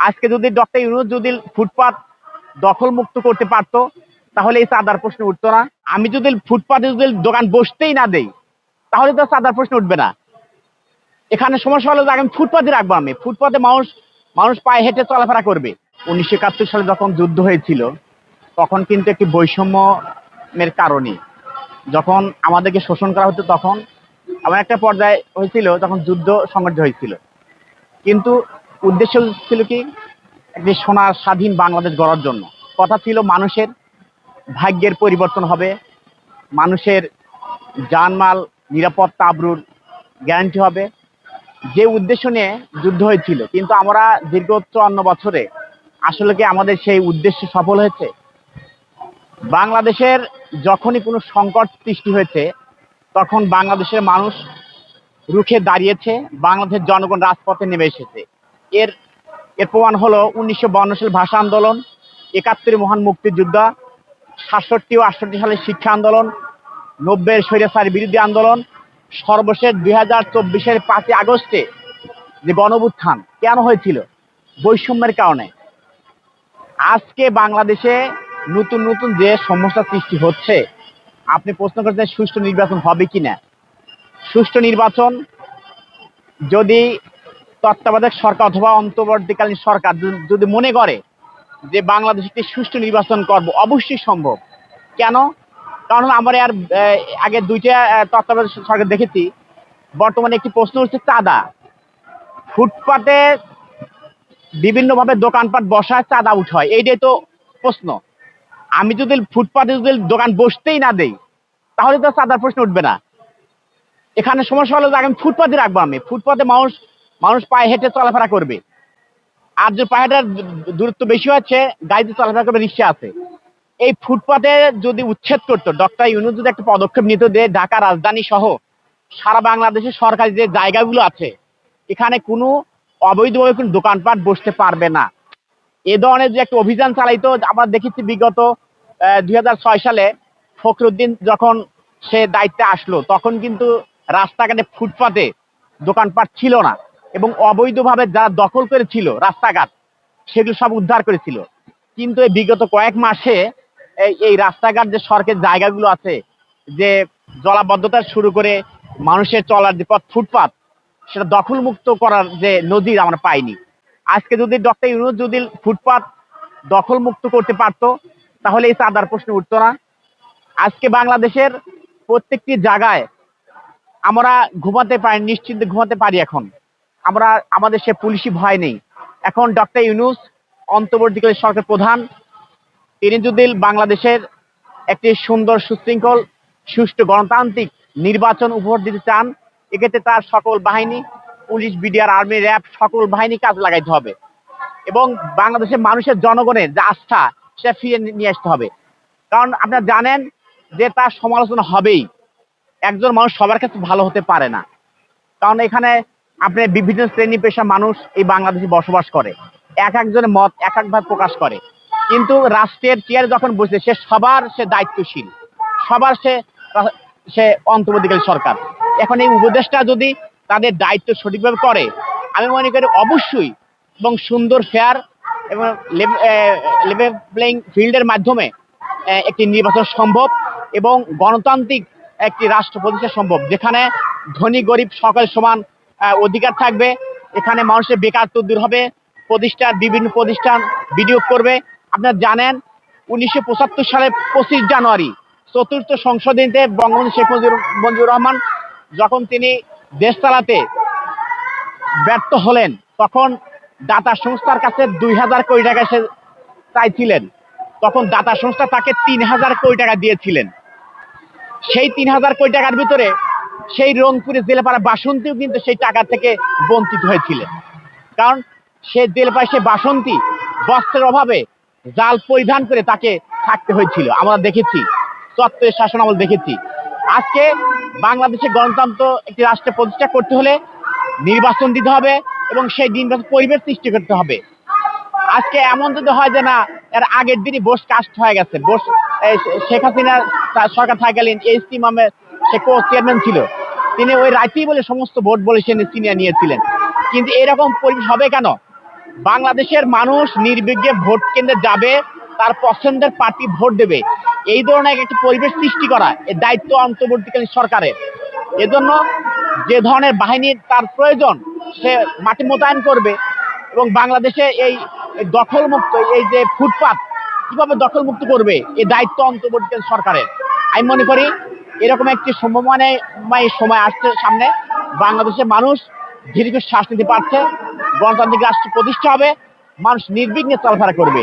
আজকে যদি ডক্টর ইউনূস যদি ফুটপাত দখল মুক্ত করতে পারতো তাহলে এই চাঁদার প্রশ্ন উঠতো না। আমি যদি ফুটপাতে যদি দোকান বসতেই না দেই তাহলে তো চাঁদার প্রশ্ন উঠবে না। এখানে সমস্যা হলো যে আমি ফুটপাতে রাখবো, আমি ফুটপাতে মানুষ মানুষ পায়ে হেঁটে চলাফেরা করবে। 1971 সালে যখন যুদ্ধ হয়েছিল তখন কিন্তু একটি বৈষম্যের কারণে যখন আমাদেরকে শোষণ করা হতো তখন এমন একটা পর্যায়ে হয়েছিল তখন যুদ্ধ সংঘটিত হয়েছিল। কিন্তু উদ্দেশ্য ছিল কি, একটি সোনার স্বাধীন বাংলাদেশ গড়ার জন্য। কথা ছিল মানুষের ভাগ্যের পরিবর্তন হবে, মানুষের জানমাল নিরাপত্তা আবরুর গ্যারান্টি হবে, যে উদ্দেশ্য নিয়ে যুদ্ধ হয়েছিল। কিন্তু আমরা দীর্ঘ 54 বছরে আসলে কি আমাদের সেই উদ্দেশ্য সফল হয়েছে? বাংলাদেশের যখনই কোনো সংকট সৃষ্টি হয়েছে তখন বাংলাদেশের মানুষ রুখে দাঁড়িয়েছে, বাংলাদেশের জনগণ রাজপথে নেমে এসেছে। এর এর প্রমাণ হলো 1952 সালের ভাষা আন্দোলন, 71 মহান মুক্তিযুদ্ধ, 67 ও 68 সালের শিক্ষা আন্দোলন, 90 স্বৈরাচার বিরোধী আন্দোলন, সর্বশেষ 2024 5ই আগস্টে যে গণঅভ্যুত্থান কেন হয়েছিল? বৈষম্যের কারণে। আজকে বাংলাদেশে নতুন নতুন যে সমস্যা সৃষ্টি হচ্ছে, আপনি প্রশ্ন করছেন সুষ্ঠু নির্বাচন হবে কিনা। সুষ্ঠু নির্বাচন যদি তত্ত্বাবধায়ক সরকার অথবা অন্তর্বর্তীকালীন সরকার যদি মনে করে যে বাংলাদেশে একটি সুষ্ঠু নির্বাচন করব, অবশ্যই সম্ভব। কেন? কারণ আমরা আর আগে দুইটা তত্ত্বাবধায়ক সরকার দেখেছি। বর্তমানে একটি প্রশ্ন হচ্ছে চাঁদা। ফুটপাতে বিভিন্নভাবে দোকানপাট বসায় চাঁদা উঠায়, এইটাই তো প্রশ্ন। আমি যদি ফুটপাতে যদি দোকান বসতেই না দেই তাহলে তো চাঁদার প্রশ্ন উঠবে না। এখানে সমস্যা হলো যে আমি ফুটপাতে রাখবো, আমি ফুটপাতে মানুষ মানুষ পায়ে হেঁটে চলাফেরা করবে। আর যে পায়ে হেঁটার দূরত্ব বেশি হচ্ছে, গাড়িতে চলাফেরা করবে, রিক্সা আছে। এই ফুটপাতে যদি উচ্ছেদ করতো, ডক্টর ইউনূস যদি একটা পদক্ষেপ নিত যে ঢাকা রাজধানী সহ সারা বাংলাদেশের সরকারি যে জায়গাগুলো আছে এখানে কোনো অবৈধভাবে কোনো দোকানপাট বসতে পারবে না, এ ধরনের যে একটা অভিযান চালাইতো। আমরা দেখেছি বিগত 2006 সালে ফখরুদ্দিন যখন সে দায়িত্বে আসলো তখন কিন্তু রাস্তাঘাটে ফুটপাতে দোকানপাট ছিল না এবং অবৈধভাবে যারা দখল করেছিল রাস্তাঘাট সেগুলো সব উদ্ধার করেছিল। কিন্তু এই বিগত কয়েক মাসে এই রাস্তাঘাট যে সরকারি জায়গাগুলো আছে, যে জলাবদ্ধতা শুরু করে মানুষের চলার যে পথ ফুটপাত, সেটা দখলমুক্ত করার যে নজির আমরা পাইনি। আজকে যদি ডক্টর ইউনূস যদি ফুটপাত দখল মুক্ত করতে পারতো তাহলে এই চাঁদার প্রশ্ন উঠতো না। আজকে বাংলাদেশের প্রত্যেকটি জায়গায় আমরা ঘুমাতে পারি, নিশ্চিন্তে ঘুমাতে পারি। এখন আমরা আমাদের সে পুলিশি ভয় নেই। এখন ডক্টর ইউনূস অন্তর্বর্তীকালীন সরকার প্রধান, তিনি যদি বাংলাদেশের একটি সুন্দর সুশৃঙ্খল সুষ্ঠু গণতান্ত্রিক নির্বাচন উপহার দিতে চান, এক্ষেত্রে তার সকল বাহিনী, পুলিশ, বিডিআর, আর্মি, র্যাব সকল বাহিনী কাজ লাগাইতে হবে এবং বাংলাদেশের মানুষের জনগণের যে আস্থা সেটা ফিরে নিয়ে আসতে হবে। কারণ আপনারা জানেন যে তার সমালোচনা হবেই, একজন মানুষ সবার কাছে ভালো হতে পারে না। কারণ এখানে আপনি বিভিন্ন শ্রেণী পেশার মানুষ এই বাংলাদেশে বসবাস করে, এক একজনের মত এক একভাবে প্রকাশ করে। কিন্তু রাষ্ট্রের চেয়ারে যখন বসে সে দায়িত্বশীল, সবার সে সে অন্তর্বর্তীকালীন সরকার। এখন এই উপদেশটা যদি তাদের দায়িত্ব সঠিকভাবে করে, আমি মনে করি অবশ্যই এবং সুন্দর ফেয়ার এবং লেভেল প্লেইং ফিল্ডের মাধ্যমে একটি নির্বাচন সম্ভব এবং গণতান্ত্রিক একটি রাষ্ট্র প্রতিষ্ঠা সম্ভব, যেখানে ধনী গরিব সকল সমান অধিকার থাকবে। এখানে মানুষের বেকারত্ব দূর হবে, বিভিন্ন প্রতিষ্ঠান বিনিয়োগ করবে। আপনারা জানেন 1975 সালে 25 জানুয়ারি চতুর্থ সংশোধনীতে বঙ্গবন্ধু শেখ মুজিবুর রহমান যখন তিনি দেশ চালাতে ব্যর্থ হলেন তখন দাতা সংস্থার কাছে 2000 কোটি টাকা সে চাইছিলেন। তখন দাতা সংস্থা তাকে 3000 কোটি টাকা দিয়েছিলেন। সেই 3000 কোটি টাকার ভিতরে সেই রংপুরে জেলেপাড়া বাসন্তীও কিন্তু সেই টাকা থেকে বঞ্চিত হয়েছিলেন। কারণ সে জেলেপাড়ায় সে বাসন্তী বস্ত্রের অভাবে জাল পরিধান করে তাকে থাকতে হয়েছিল। আমরা দেখেছি, চত্বরের শাসন আমল দেখেছি। আজকে বাংলাদেশে গণতন্ত্র একটি রাষ্ট্রে প্রতিষ্ঠা করতে হলে নির্বাচন দিতে হবে এবং সেই নির্বাচন পরিবেশ সৃষ্টি করতে হবে। আজকে এমন যদি হয় যে না, এর আগের দিনই বোস কাস্ট হয়ে গেছে, বোস শেখ হাসিনা সরকার থাকাকালীন এইচটি মামের সে কো চেয়ারম্যান ছিল, তিনি ওই রাইতেই বলে সমস্ত ভোট বলে সে ছিনিয়ে নিয়েছিলেন। কিন্তু এরকম পরিবেশ হবে কেন? বাংলাদেশের মানুষ নির্বিঘ্নে ভোট কেন্দ্রে যাবে, তার পছন্দের পার্টি ভোট দেবে, এই ধরনের একটি পরিবেশ সৃষ্টি করা এর দায়িত্ব অন্তর্বর্তীকালীন সরকারের। এজন্য যে ধরনের বাহিনীর তার প্রয়োজন সে মাঠে মোতায়েন করবে এবং বাংলাদেশে এই দখলমুক্ত এই যে ফুটপাত কিভাবে দখলমুক্ত করবে এই দায়িত্ব অন্তর্বর্তীকালীন সরকারের। আমি মনে করি এরকম একটি সম্ভাবনাময় সময় আসছে সামনে। বাংলাদেশের মানুষ ধীরে ধীরে শ্বাস নিতে পারছে, গণতান্ত্রিক রাষ্ট্র প্রতিষ্ঠা হবে, মানুষ নির্বিঘ্নে চলাফেরা করবে।